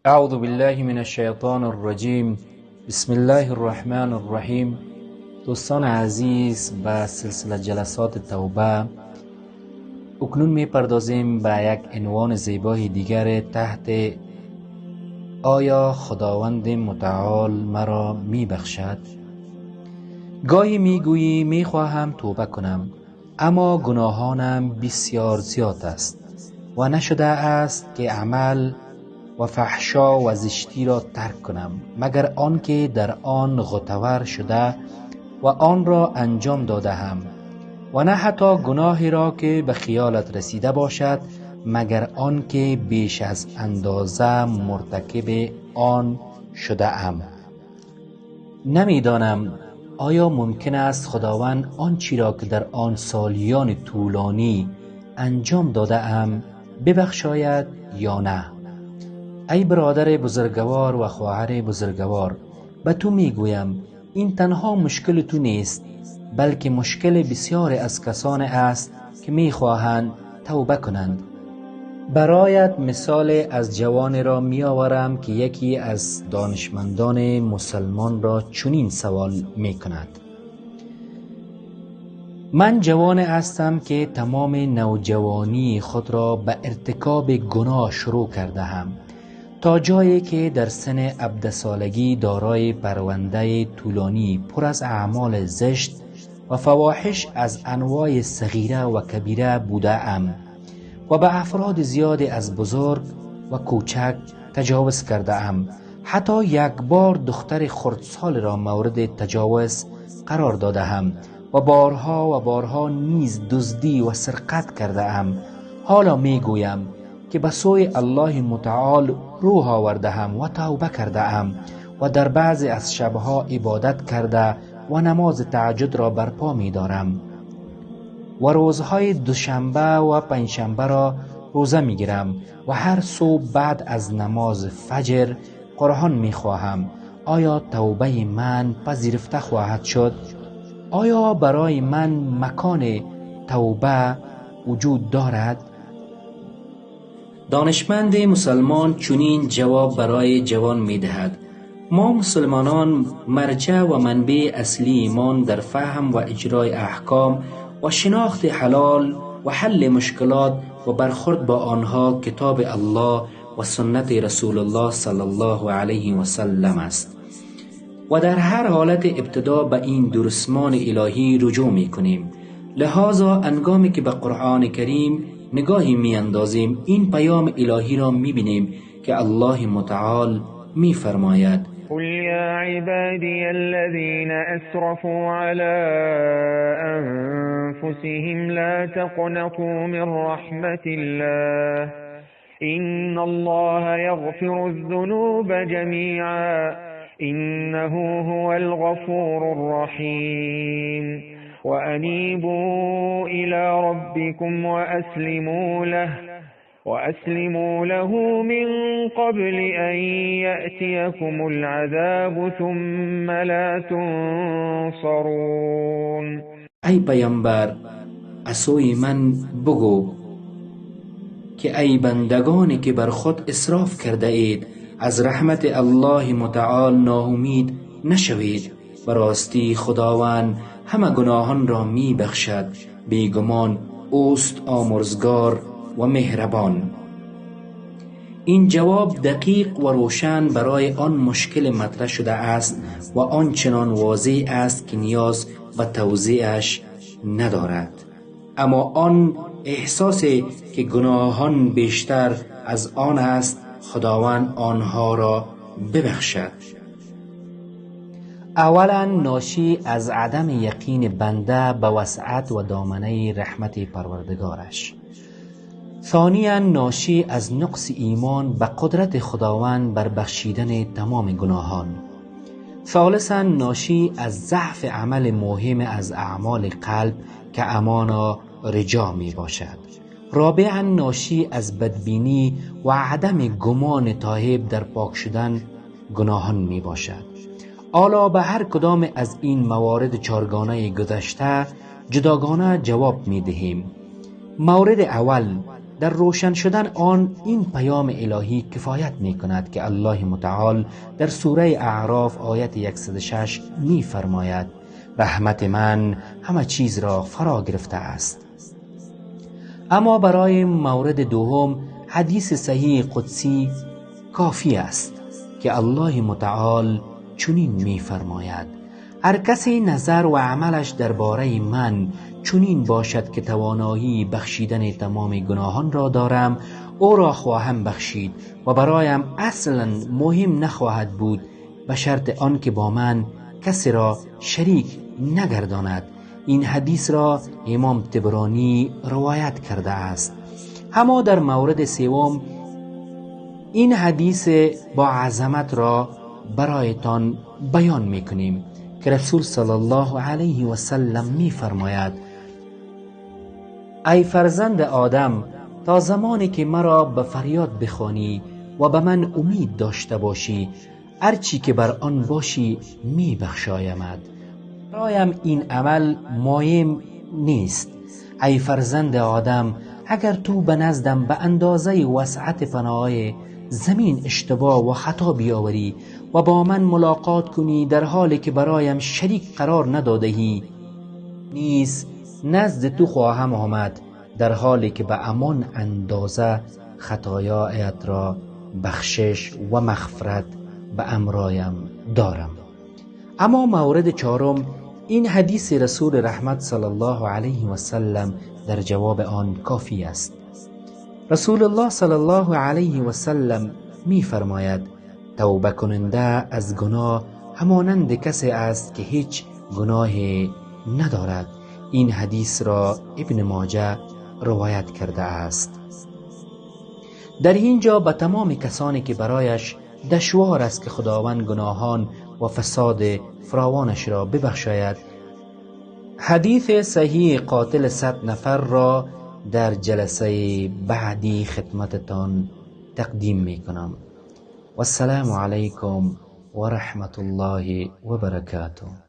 اعوذ بالله من الشیطان الرجیم. بسم الله الرحمن الرحیم. دوستان عزیز، به سلسله جلسات توبه اکنون می پردازیم به یک عنوان زیبای دیگر تحت آیا خداوند متعال مرا می بخشد؟ گاهی می گویی می خواهم توبه کنم، اما گناهانم بسیار زیاد است و نشده است که عمل و فحشا و زشتی را ترک کنم، مگر آنکه در آن غتور شده و آن را انجام دادم، و نه حتی گناهی را که به خیالت رسیده باشد، مگر آنکه بیش از اندازه مرتکب آن شده ام. نمیدانم آیا ممکن است خداوند آنچی را که در آن سالیان طولانی انجام داده ام ببخشاید یا نه. ای برادر بزرگوار و خواهر بزرگوار، به تو میگویم این تنها مشکل تو نیست، بلکه مشکل بسیار از کسان است که میخواهند توبه کنند. برایت مثال از جوانی را میآورم که یکی از دانشمندان مسلمان را چنین سوال میکند: من جوان هستم که تمام نوجوانی خود را به ارتکاب گناه شروع کرده‌ام، تا جایی که در سن 17 سالگی دارای پرونده طولانی پر از اعمال زشت و فواحش از انواع صغیره و کبیره بوده ام و به افراد زیادی از بزرگ و کوچک تجاوز کرده ام. حتی یک بار دختر خردسال را مورد تجاوز قرار داده ام و بارها نیز دزدی و سرقت کرده ام. حالا می گویم که به سوی الله متعال روح آورده ام و توبه کرده ام و در بعضی از شبها عبادت کرده و نماز تهجد را برپا می دارم و روزهای دوشنبه و پنجشنبه را روزه می گیرم و هر صبح بعد از نماز فجر قرآن می خواهم. آیا توبه من پذیرفته خواهد شد؟ آیا برای من مکان توبه وجود دارد؟ دانشمند مسلمان چنین جواب برای جوان می دهد: ما مسلمانان مرجع و منبع اصلی ایمان در فهم و اجرای احکام و شناخت حلال و حل مشکلات و برخورد با آنها کتاب الله و سنت رسول الله صلی الله علیه و سلم است و در هر حالت ابتدا به این درسمان الهی رجوع می کنیم. لذا انگامی که به قرآن کریم نگاهی می اندازیم، این پیام الهی را می بینیم که الله متعال می فرماید: قل یا عبادی الذین اسرفوا علی انفسهم لا تقنطوا من رحمت الله ان الله یغفر الذنوب جمیعا انه هو الغفور الرحیم وأنيبوا إلى ربكم وأسلموا له من قبل أن يأتيكم العذاب ثم لا تنصرون. ای پیامبر، اسوی من بگو که ای بندگانی که بر خود اسراف کرده اید، از رحمت الله متعال ناامید نشوید. براستی خداوند همه گناهان را می بخشد، بیگمان اوست آمرزگار و مهربان. این جواب دقیق و روشن برای آن مشکل مطرح شده است و آنچنان واضح است که نیاز به توضیحش ندارد. اما آن احساسی که گناهان بیشتر از آن است، خداوند آنها را ببخشد. اولا ناشی از عدم یقین بنده به وسعت و دامنه رحمت پروردگارش. ثانیا ناشی از نقص ایمان به قدرت خداوند بر بخشیدن تمام گناهان. ثالثا ناشی از ضعف عمل مهم از اعمال قلب که امانا رجا می باشد. رابعا ناشی از بدبینی و عدم گمان تائب در پاک شدن گناهان می باشد. حالا به هر کدام از این موارد چارگانه گذشته جداگانه جواب می دهیم. مورد اول، در روشن شدن آن این پیام الهی کفایت می کند که الله متعال در سوره اعراف آیت 106 می فرماید رحمت من همه چیز را فرا گرفته است. اما برای مورد دوم حدیث صحیح قدسی کافی است که الله متعال چنین می فرماید هر کسی نظر و عملش درباره من چنین باشد که توانایی بخشیدن تمام گناهان را دارم، او را خواهم بخشید و برایم اصلا مهم نخواهد بود به شرط آن که با من کسی را شریک نگرداند. این حدیث را امام طبرانی روایت کرده است. اما در مورد سوم این حدیث با عظمت را برایتان بیان میکنیم که رسول صلی الله علیه و سلم می فرماید ای فرزند آدم، تا زمانی که مرا به فریاد بخوانی و به من امید داشته باشی، هرچی که بر آن باشی می بخشایمت. برایم این عمل مهم نیست. ای فرزند آدم، اگر تو به نزدم به اندازه وسعت فنای زمین اشتباه و خطا بیاوری و با من ملاقات کنی در حالی که برایم شریک قرار ندادهی، نیز نزد تو خواهم آمد در حالی که به همان اندازه خطایایت را بخشش و مغفرت به امرایم دارم. اما مورد چهارم این حدیث رسول رحمت صلی الله علیه و سلم در جواب آن کافی است. رسول الله صلی الله علیه و سلم می فرماید توبه کننده از گناه همانند کسی است که هیچ گناهی ندارد. این حدیث را ابن ماجه روایت کرده است. در اینجا به تمام کسانی که برایش دشوار است که خداوند گناهان و فساد فراوانش را ببخشاید، حدیث صحیح قاتل 100 نفر را در جلسه بعدی خدمتتان تقدیم می کنم. والسلام علیکم و رحمت الله و برکاته.